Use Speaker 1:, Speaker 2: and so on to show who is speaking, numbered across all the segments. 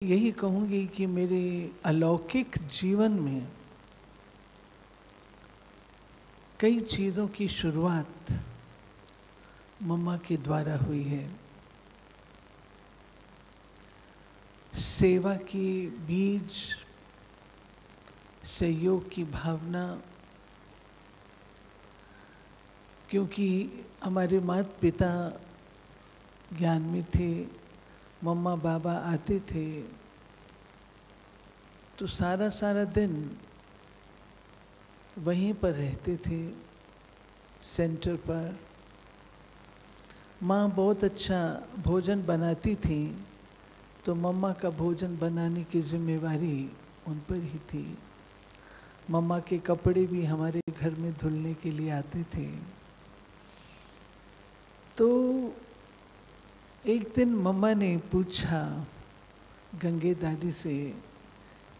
Speaker 1: यही कहूँगी कि मेरे अलौकिक जीवन में कई चीज़ों की शुरुआत मम्मा के द्वारा हुई है। सेवा की बीज, सहयोग की भावना, क्योंकि हमारे माता पिता ज्ञान में थे, मम्मा बाबा आते थे तो सारा दिन वहीं पर रहते थे सेंटर पर। माँ बहुत अच्छा भोजन बनाती थी तो मम्मा का भोजन बनाने की जिम्मेवारी उन पर ही थी। मम्मा के कपड़े भी हमारे घर में धुलने के लिए आते थे। तो एक दिन मम्मा ने पूछा गंगे दादी से,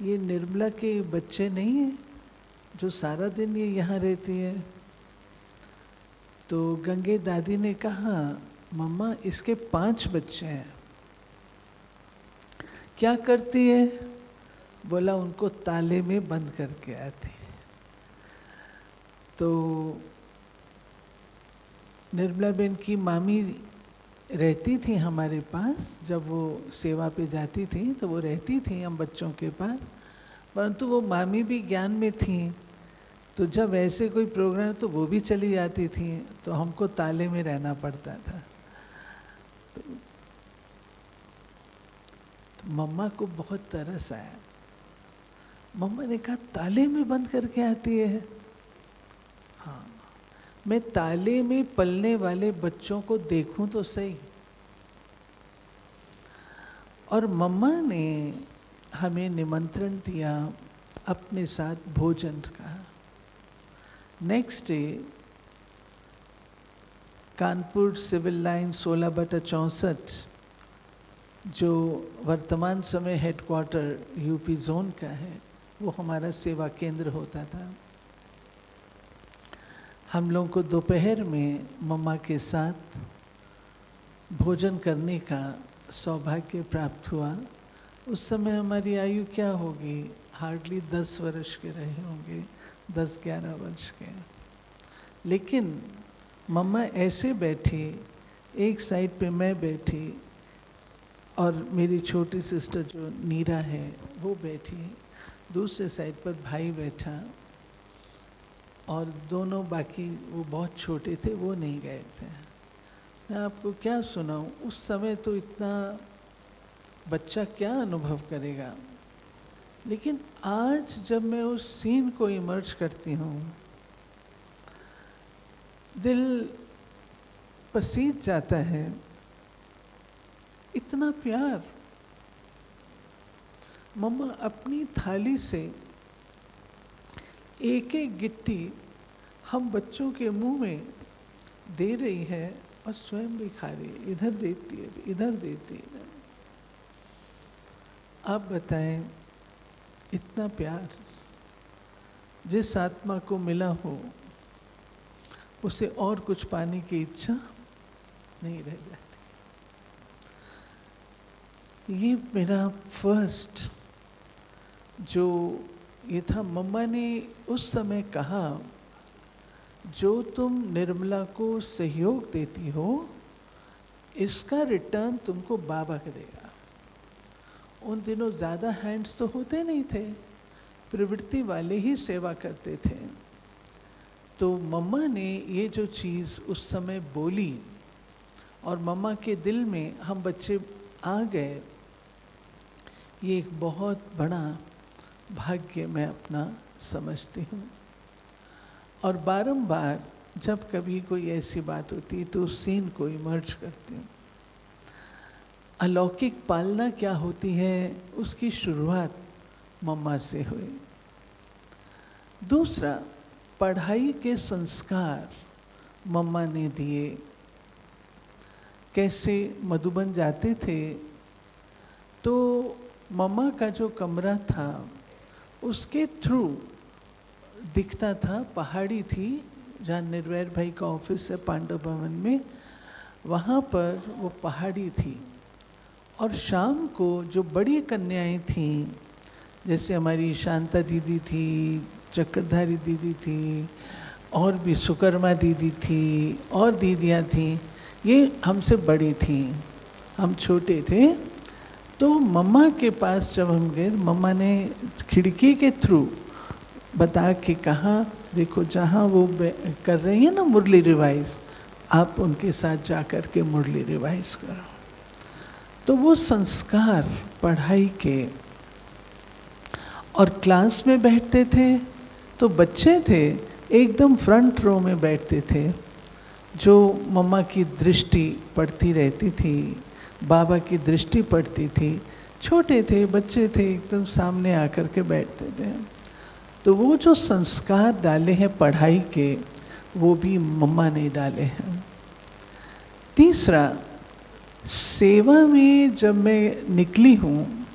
Speaker 1: ये निर्मला के बच्चे नहीं हैं जो सारा दिन ये यहाँ रहती है? तो गंगे दादी ने कहा, मम्मा इसके 5 बच्चे हैं। क्या करती है? बोला उनको ताले में बंद करके आती है। तो निर्मला बेन की मामी रहती थी हमारे पास, जब वो सेवा पे जाती थी तो वो रहती थी हम बच्चों के पास, परंतु वो मामी भी ज्ञान में थी तो जब ऐसे कोई प्रोग्राम तो वो भी चली जाती थी, तो हमको ताले में रहना पड़ता था। तो मम्मा को बहुत तरस आया। मम्मा ने कहा ताले में बंद करके आती है? हाँ, मैं ताले में पलने वाले बच्चों को देखूं तो सही। और मम्मा ने हमें निमंत्रण दिया अपने साथ भोजन का। Next day Kanpur civil line 16/64 जो वर्तमान समय हेडक्वार्टर यूपी जोन का है, वो हमारा सेवा केंद्र होता था। हम लोगों को दोपहर में मम्मा के साथ भोजन करने का सौभाग्य प्राप्त हुआ। उस समय हमारी आयु क्या होगी, हार्डली 10 वर्ष के रहे होंगे, 10-11 वर्ष के। लेकिन मम्मा ऐसे बैठी, एक साइड पे मैं बैठी और मेरी छोटी सिस्टर जो नीरा है वो बैठी, दूसरे साइड पर भाई बैठा, और दोनों बाकी वो बहुत छोटे थे, वो नहीं गए थे। मैं आपको क्या सुनाऊं, उस समय तो इतना बच्चा क्या अनुभव करेगा। लेकिन आज जब मैं उस सीन को इमर्ज करती हूँ, दिल पसीज जाता है। इतना प्यार। मम्मा अपनी थाली से एक एक गिट्टी हम बच्चों के मुंह में दे रही है और स्वयं भी खा रही है। इधर देती है, इधर देती है। आप बताएं, इतना प्यार जिस आत्मा को मिला हो उसे और कुछ पाने की इच्छा नहीं रह जाती। ये मेरा फर्स्ट जो ये था, मम्मा ने उस समय कहा, जो तुम निर्मला को सहयोग देती हो इसका रिटर्न तुमको बाबा करेगा। उन दिनों ज़्यादा हैंड्स तो होते नहीं थे, प्रवृत्ति वाले ही सेवा करते थे। तो मम्मा ने ये जो चीज़ उस समय बोली और मम्मा के दिल में हम बच्चे आ गए, ये एक बहुत बड़ा भाग्य मैं अपना समझती हूँ। और बारंबार जब कभी कोई ऐसी बात होती तो उस सीन को इमर्ज करती हूँ। अलौकिक पालना क्या होती है, उसकी शुरुआत मम्मा से हुई। दूसरा, पढ़ाई के संस्कार मम्मा ने दिए। कैसे मधुबन जाते थे तो मम्मा का जो कमरा था उसके थ्रू दिखता था, पहाड़ी थी जहाँ निर्वैर भाई का ऑफिस है पांडव भवन में, वहाँ पर वो पहाड़ी थी और शाम को जो बड़ी कन्याएं थीं, जैसे हमारी शांता दीदी थी, चक्रधारी दीदी थी, और भी सुकर्मा दीदी थी, और दीदियाँ थीं, ये हमसे बड़ी थीं, हम छोटे थे। तो मम्मा के पास जब हम गए, मम्मा ने खिड़की के थ्रू बता के कहा, देखो जहाँ वो कर रही है ना मुरली रिवाइज, आप उनके साथ जा कर के मुरली रिवाइज करो। तो वो संस्कार पढ़ाई के, और क्लास में बैठते थे तो बच्चे थे एकदम फ्रंट रो में बैठते थे, जो मम्मा की दृष्टि पड़ती रहती थी, बाबा की दृष्टि पड़ती थी। छोटे थे, बच्चे थे, एकदम सामने आकर के बैठते थे। तो वो जो संस्कार डाले हैं पढ़ाई के, वो भी मम्मा ने डाले हैं। तीसरा, सेवा में जब मैं निकली हूँ,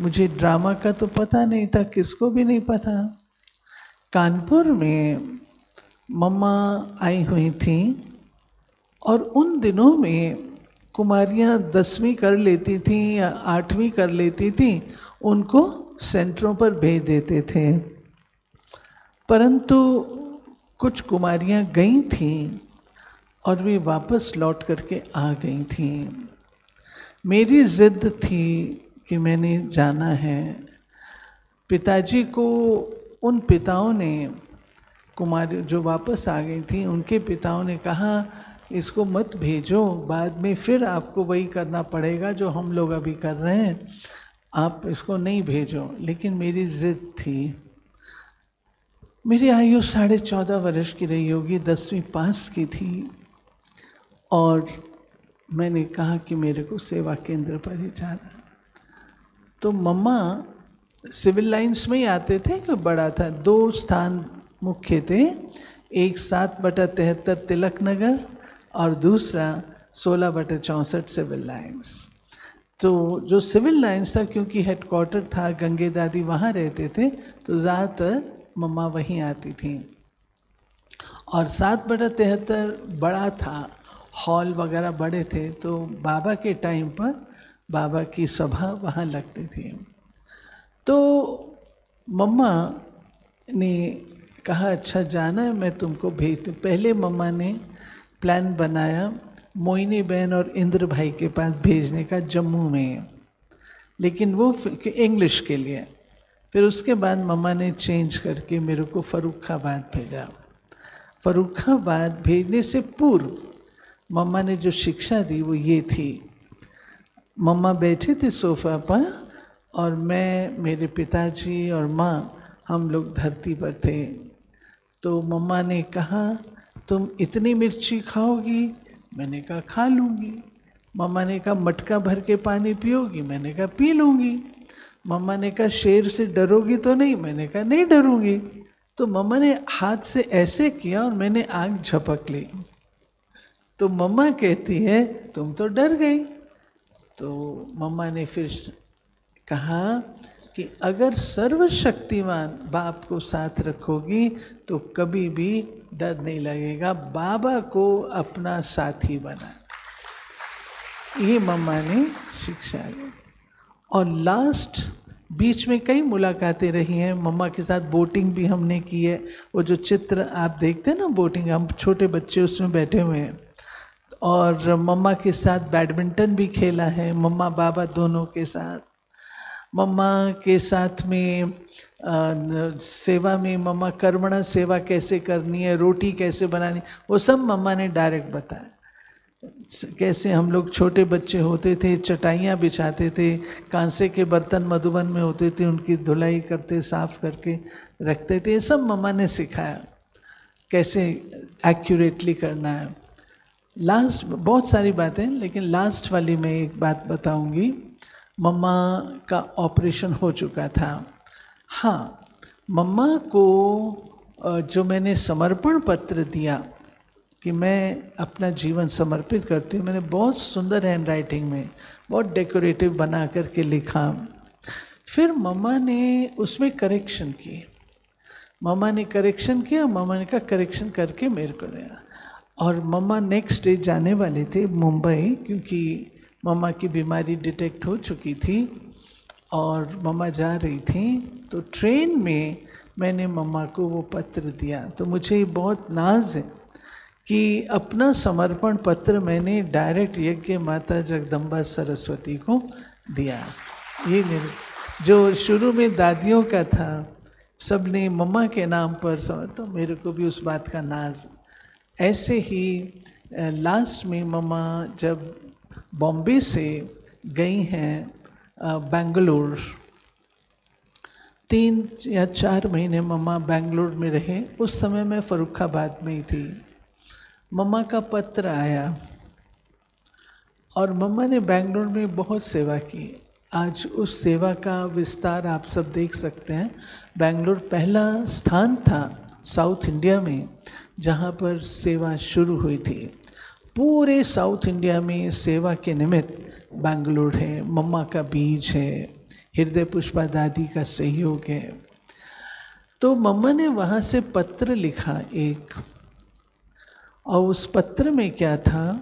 Speaker 1: मुझे ड्रामा का तो पता नहीं था, किसको भी नहीं पता। कानपुर में मम्मा आई हुई थी, और उन दिनों में कुमारियाँ 10वीं कर लेती थीं या 8वीं कर लेती थीं, उनको सेंटरों पर भेज देते थे। परंतु कुछ कुमारियाँ गई थीं और वे वापस लौट करके आ गई थीं। मेरी जिद थी कि मैंने जाना है। पिताजी को उन पिताओं ने, कुमारी जो वापस आ गई थी, उनके पिताओं ने कहा इसको मत भेजो, बाद में फिर आपको वही करना पड़ेगा जो हम लोग अभी कर रहे हैं, आप इसको नहीं भेजो। लेकिन मेरी जिद थी। मेरी आयु 14.5 वर्ष की रही होगी, 10वीं पास की थी, और मैंने कहा कि मेरे को सेवा केंद्र पर ही जाना। तो मम्मा सिविल लाइंस में ही आते थे, कि बड़ा था, 2 स्थान मुख्य थे, एक 7/73 तिलक नगर और दूसरा 16/64 सिविल लाइंस। तो जो सिविल लाइंस था, क्योंकि हेडक्वार्टर था, गंगे दादी वहाँ रहते थे, तो ज़्यादातर मम्मा वहीं आती थी। और 7/73 बड़ा था, हॉल वगैरह बड़े थे, तो बाबा के टाइम पर बाबा की सभा वहाँ लगती थी। तो मम्मा ने कहा अच्छा जाना है, मैं तुमको भेज दूँ। पहले मम्मा ने प्लान बनाया मोहिनी बहन और इंद्र भाई के पास भेजने का, जम्मू में, लेकिन वो इंग्लिश के लिए। फिर उसके बाद मम्मा ने चेंज करके मेरे को फर्रुखाबाद भेजा। फर्रुखाबाद भेजने से पूर्व मम्मा ने जो शिक्षा दी वो ये थी। मम्मा बैठे थे सोफा पर, और मैं, मेरे पिताजी और माँ, हम लोग धरती पर थे। तो मम्मा ने कहा तुम इतनी मिर्ची खाओगी? मैंने कहा खा लूँगी। मम्मा ने कहा मटका भर के पानी पियोगी? मैंने कहा पी लूँगी। मम्मा ने कहा शेर से डरोगी तो नहीं? मैंने कहा नहीं डरूँगी। तो मम्मा ने हाथ से ऐसे किया और मैंने आँख झपक ली। तो मम्मा कहती है तुम तो डर गई। तो मम्मा ने फिर कहा कि अगर सर्वशक्तिमान बाप को साथ रखोगी तो कभी भी डर नहीं लगेगा, बाबा को अपना साथी बना। ये मम्मा ने शिक्षा दी। और लास्ट, बीच में कई मुलाकातें रही हैं मम्मा के साथ, बोटिंग भी हमने की है। वो जो चित्र आप देखते हैं ना बोटिंग, हम छोटे बच्चे उसमें बैठे हुए हैं। और मम्मा के साथ बैडमिंटन भी खेला है, मम्मा बाबा दोनों के साथ। मम्मा के साथ में सेवा में, मम्मा कर्मणा सेवा कैसे करनी है, रोटी कैसे बनानी, वो सब मम्मा ने डायरेक्ट बताया। कैसे हम लोग छोटे बच्चे होते थे, चटाइयाँ बिछाते थे, कांसे के बर्तन मधुबन में होते थे, उनकी धुलाई करते, साफ करके रखते थे। ये सब मम्मा ने सिखाया कैसे एक्यूरेटली करना है। लास्ट, बहुत सारी बातें, लेकिन लास्ट वाली मैं एक बात बताऊंगी। मम्मा का ऑपरेशन हो चुका था। हाँ, मम्मा को जो मैंने समर्पण पत्र दिया कि मैं अपना जीवन समर्पित करती हूँ, मैंने बहुत सुंदर हैंड राइटिंग में, बहुत डेकोरेटिव बना करके लिखा। फिर मम्मा ने उसमें करेक्शन किए। मम्मा ने करेक्शन किया, मम्मा ने कहा करेक्शन करके मेरे को दिया। और मम्मा नेक्स्ट डे जाने वाले थे मुंबई, क्योंकि मम्मा की बीमारी डिटेक्ट हो चुकी थी और मम्मा जा रही थी, तो ट्रेन में मैंने मम्मा को वो पत्र दिया। तो मुझे बहुत नाज है कि अपना समर्पण पत्र मैंने डायरेक्ट यज्ञ माता जगदम्बा सरस्वती को दिया। ये मेरे जो शुरू में दादियों का था, सब ने मम्मा के नाम पर तो मेरे को भी उस बात का नाज। ऐसे ही लास्ट में मम्मा जब बॉम्बे से गई हैं बेंगलोर, 3 या 4 महीने मम्मा बेंगलोर में रहे। उस समय मैं फर्रुखाबाद में ही थी। मम्मा का पत्र आया और मम्मा ने बेंगलोर में बहुत सेवा की। आज उस सेवा का विस्तार आप सब देख सकते हैं। बेंगलोर पहला स्थान था साउथ इंडिया में जहाँ पर सेवा शुरू हुई थी। पूरे साउथ इंडिया में सेवा के निमित्त बेंगलोर है, मम्मा का बीज है, हृदय पुष्पा दादी का सहयोग है। तो मम्मा ने वहाँ से पत्र लिखा एक, और उस पत्र में क्या था,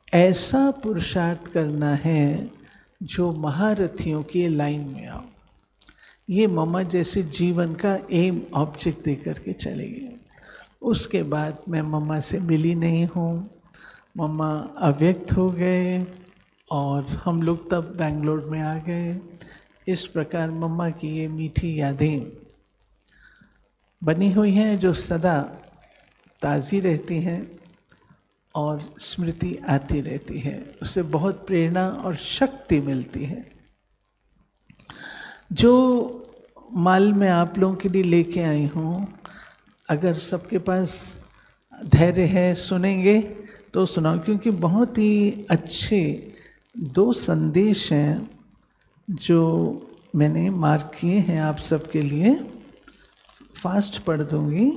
Speaker 1: ऐसा पुरुषार्थ करना है जो महारथियों की लाइन में आओ। ये मम्मा जैसे जीवन का एम ऑब्जेक्ट दे करके चले गए। उसके बाद मैं मम्मा से मिली नहीं हूँ। मम्मा अव्यक्त हो गए और हम लोग तब बेंगलोर में आ गए। इस प्रकार मम्मा की ये मीठी यादें बनी हुई हैं जो सदा ताज़ी रहती हैं और स्मृति आती रहती है। उससे बहुत प्रेरणा और शक्ति मिलती है। जो माल मैं आप लोगों के लिए लेके आई हूँ, अगर सबके पास धैर्य है सुनेंगे तो सुनाओ, क्योंकि बहुत ही अच्छे 2 संदेश हैं जो मैंने मार्क किए हैं आप सबके लिए। फास्ट पढ़ दूँगी।